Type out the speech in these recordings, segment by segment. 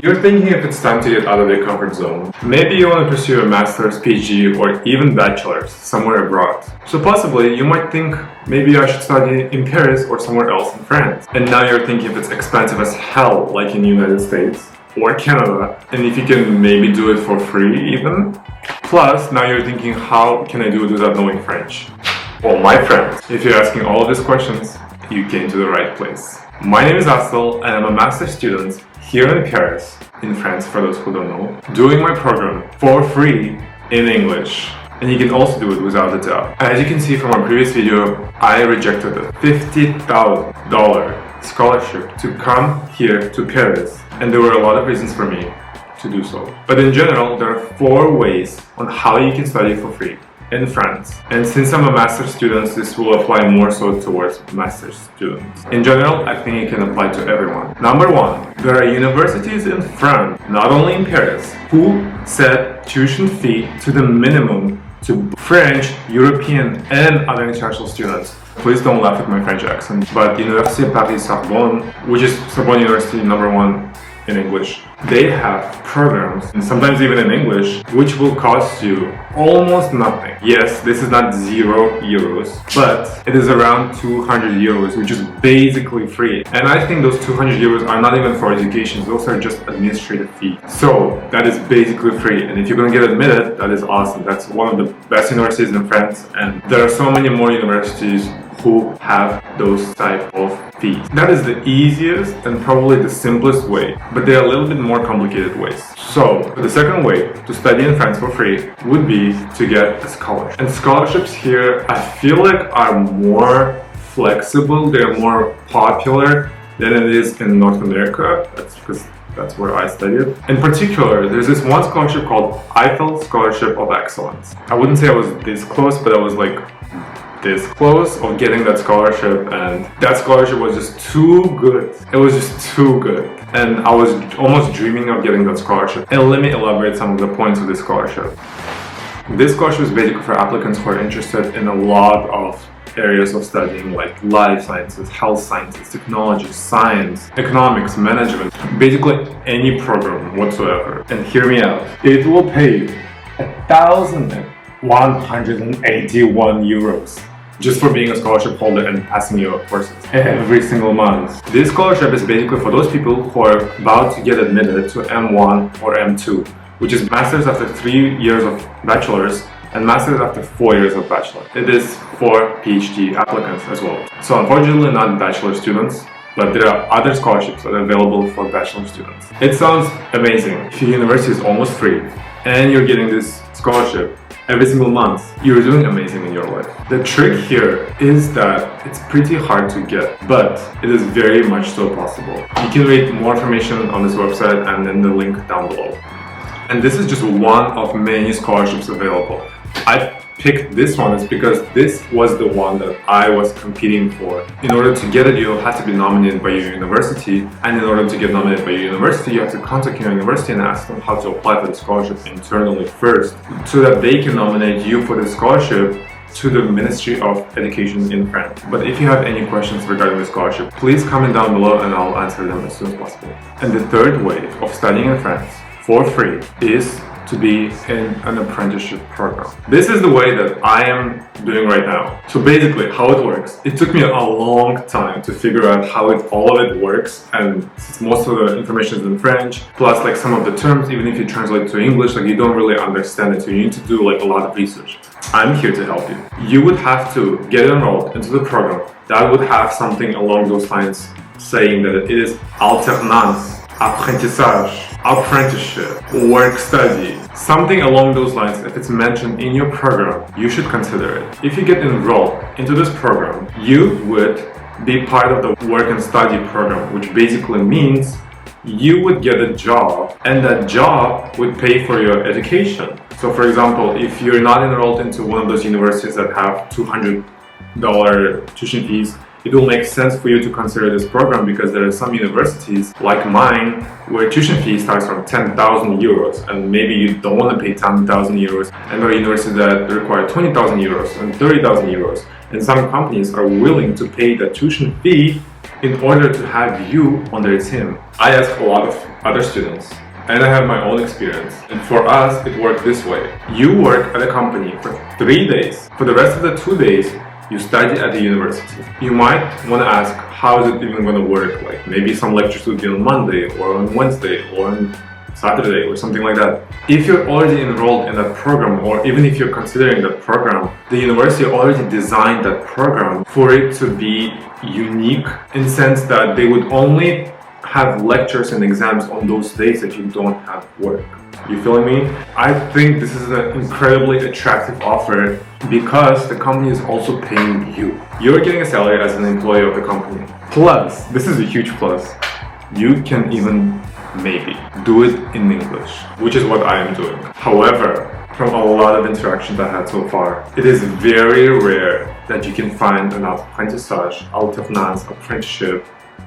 You're thinking if it's time to get out of your comfort zone. Maybe you want to pursue a master's, PhD, or even bachelor's somewhere abroad. So possibly you might think maybe I should study in Paris or somewhere else in France. And now you're thinking if it's expensive as hell, like in the United States or Canada, and if you can maybe do it for free even. Plus, now you're thinking, how can I do it without knowing French? Well, my friends, if you're asking all of these questions, you came to the right place. My name is Astel, and I'm a master's student here in Paris, in France for those who don't know, doing my program for free in English. And you can also do it without a doubt. As you can see from our previous video, I rejected a $50,000 scholarship to come here to Paris. And there were a lot of reasons for me to do so. But in general, there are 4 ways on how you can study for free in France. And since I'm a master's student, this will apply more so towards master's students. In general, I think it can apply to everyone. Number 1, there are universities in France, not only in Paris, who set tuition fee to the minimum to French, European, and other international students. Please don't laugh at my French accent, but Université Paris-Sorbonne, which is Sorbonne University #1 in English, they have programs, and sometimes even in English, which will cost you almost nothing. Yes, this is not €0, but it is around €200, which is basically free. And I think those €200 are not even for education, those are just administrative fees. So that is basically free, and if you're going to get admitted, that is awesome. That's one of the best universities in France, and there are so many more universities who have those type of fees. That is the easiest and probably the simplest way, but there are a little bit more complicated ways. So the second way to study in France for free would be to get a scholarship. And scholarships here, I feel like, are more flexible, they're more popular than it is in North America. That's because that's where I studied. In particular, there's this one scholarship called Eiffel Scholarship of Excellence. I wouldn't say I was this close, but I was like this close of getting that scholarship, and that scholarship was just too good. It was just too good, and I was almost dreaming of getting that scholarship. And let me elaborate some of the points of this scholarship. This scholarship is basically for applicants who are interested in a lot of areas of studying, like life sciences, health sciences, technology, science, economics, management, basically any program whatsoever. And hear me out, it will pay you €1,181 just for being a scholarship holder and passing your courses every single month. This scholarship is basically for those people who are about to get admitted to M1 or M2, which is masters after 3 years of bachelor's and masters after 4 years of bachelor. It is for PhD applicants as well. So unfortunately not bachelor students, but there are other scholarships that are available for bachelor students. It sounds amazing. If your university is almost free and you're getting this scholarship every single month, you're doing amazing in your life. The trick here is that it's pretty hard to get, but it is very much so possible. You can read more information on this website and in the link down below. And this is just one of many scholarships available. I picked this one is because this was the one that I was competing for. In order to get it, you have to be nominated by your university, and in order to get nominated by your university, you have to contact your university and ask them how to apply for the scholarship internally first, so that they can nominate you for the scholarship to the Ministry of Education in France. But if you have any questions regarding the scholarship, please comment down below and I'll answer them as soon as possible. And the third way of studying in France for free is to be in an apprenticeship program. This is the way that I am doing right now. So basically how it works, it took me a long time to figure out how all of it works, and since most of the information is in French, plus like some of the terms, even if you translate to English, like you don't really understand it, so you need to do like a lot of research. I'm here to help you. You would have to get enrolled into the program that would have something along those lines saying that it is alternance, apprentissage, apprenticeship, work study, something along those lines. If it's mentioned in your program, you should consider it. If you get enrolled into this program, you would be part of the work and study program, which basically means you would get a job, and that job would pay for your education. So for example, if you're not enrolled into one of those universities that have $200 tuition fees, it will make sense for you to consider this program, because there are some universities like mine where tuition fee starts from €10,000, and maybe you don't want to pay €10,000, and there are universities that require €20,000 and €30,000, and some companies are willing to pay the tuition fee in order to have you on their team. I ask a lot of other students, and I have my own experience. And for us, it worked this way. You work at a company for 3 days. For the rest of the 2 days, you study at the university. You might want to ask, how is it even going to work? Like maybe some lectures will be on Monday or on Wednesday or on Saturday or something like that. If you're already enrolled in that program, or even if you're considering that program, the university already designed that program for it to be unique in the sense that they would only have lectures and exams on those days that you don't have work. You feeling me? I think this is an incredibly attractive offer because the company is also paying you. You're getting a salary as an employee of the company. Plus, this is a huge plus, you can even maybe do it in English, which is what I am doing. However, from a lot of interactions I had so far, it is very rare that you can find an apprentissage, alternance, apprenticeship,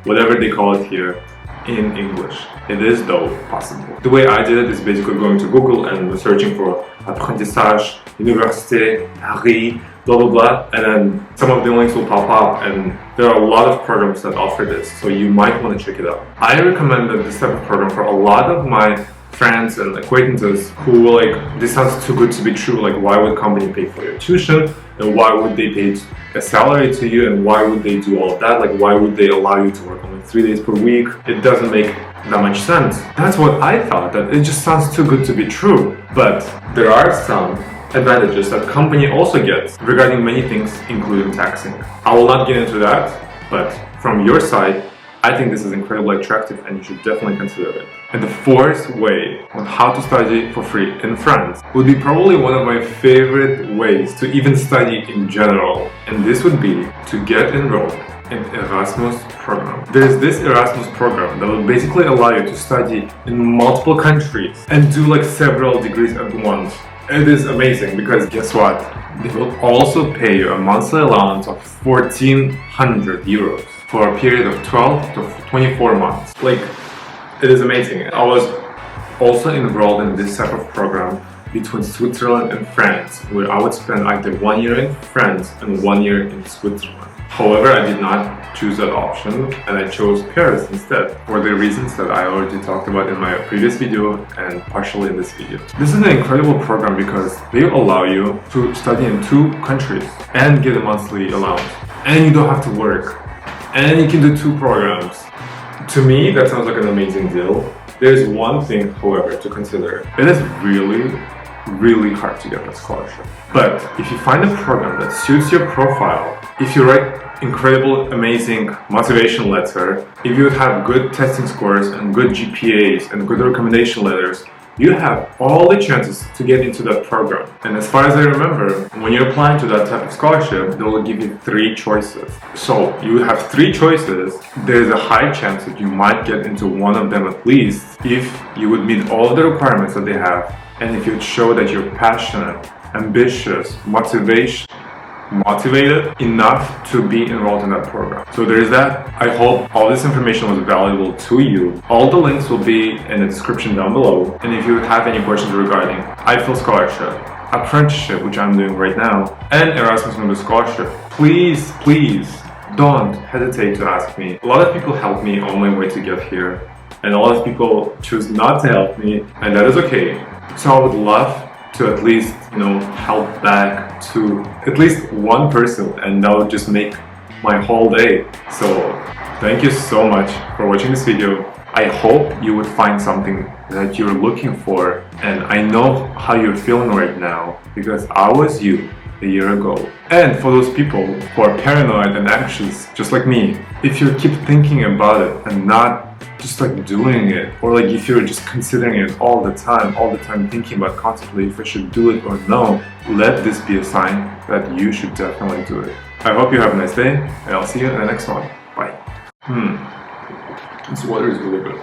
whatever they call it here, in English. It is though possible. The way I did it is basically going to Google and searching for apprentissage, université, Paris, blah blah blah, and then some of the links will pop up, and there are a lot of programs that offer this, so you might want to check it out. I recommended this type of program for a lot of my friends and acquaintances who were like, this sounds too good to be true, like why would company pay for your tuition, and why would they pay a salary to you, and why would they do all of that, like why would they allow you to work only 3 days per week? It doesn't make that much sense. That's what I thought, that it just sounds too good to be true. But there are some advantages that company also gets regarding many things, including taxing. I will not get into that, but from your side, I think this is incredibly attractive and you should definitely consider it. And the fourth way on how to study for free in France would be probably one of my favorite ways to even study in general. And this would be to get enrolled in Erasmus program. There's this Erasmus program that will basically allow you to study in multiple countries and do like several degrees at once. It is amazing because guess what? They will also pay you a monthly allowance of 1,400 euros for a period of 12 to 24 months. Like, it is amazing. I was also enrolled in this type of program between Switzerland and France, where I would spend either 1 year in France and 1 year in Switzerland. However, I did not choose that option and I chose Paris instead for the reasons that I already talked about in my previous video and partially in this video. This is an incredible program because they allow you to study in 2 countries and get a monthly allowance. And you don't have to work. And you can do 2 programs. To me, that sounds like an amazing deal. There's one thing, however, to consider. It is really hard to get that scholarship. But if you find a program that suits your profile, if you write incredible, amazing motivation letter, if you have good testing scores and good GPAs and good recommendation letters, you have all the chances to get into that program. And as far as I remember, when you're applying to that type of scholarship, they will give you 3 choices. So you have 3 choices. There's a high chance that you might get into one of them at least if you would meet all of the requirements that they have, and if you show that you're passionate, ambitious, motivated enough to be enrolled in that program. So there is that. I hope all this information was valuable to you. All the links will be in the description down below. And if you have any questions regarding IFL scholarship, apprenticeship, which I'm doing right now, and Erasmus Mundus scholarship, please don't hesitate to ask me. A lot of people helped me on my way to get here, and a lot of people choose not to help me, and that is okay. So I would love to at least, help back to at least one person, and that would just make my whole day. So thank you so much for watching this video. I hope you would find something that you're looking for, and I know how you're feeling right now because I was you a year ago. And for those people who are paranoid and anxious just like me, if you keep thinking about it and not just like doing it, or like if you're just considering it all the time thinking about constantly if I should do it or no, let this be a sign that you should definitely do it. I hope you have a nice day, and I'll see you in the next one. Bye. This water is really good.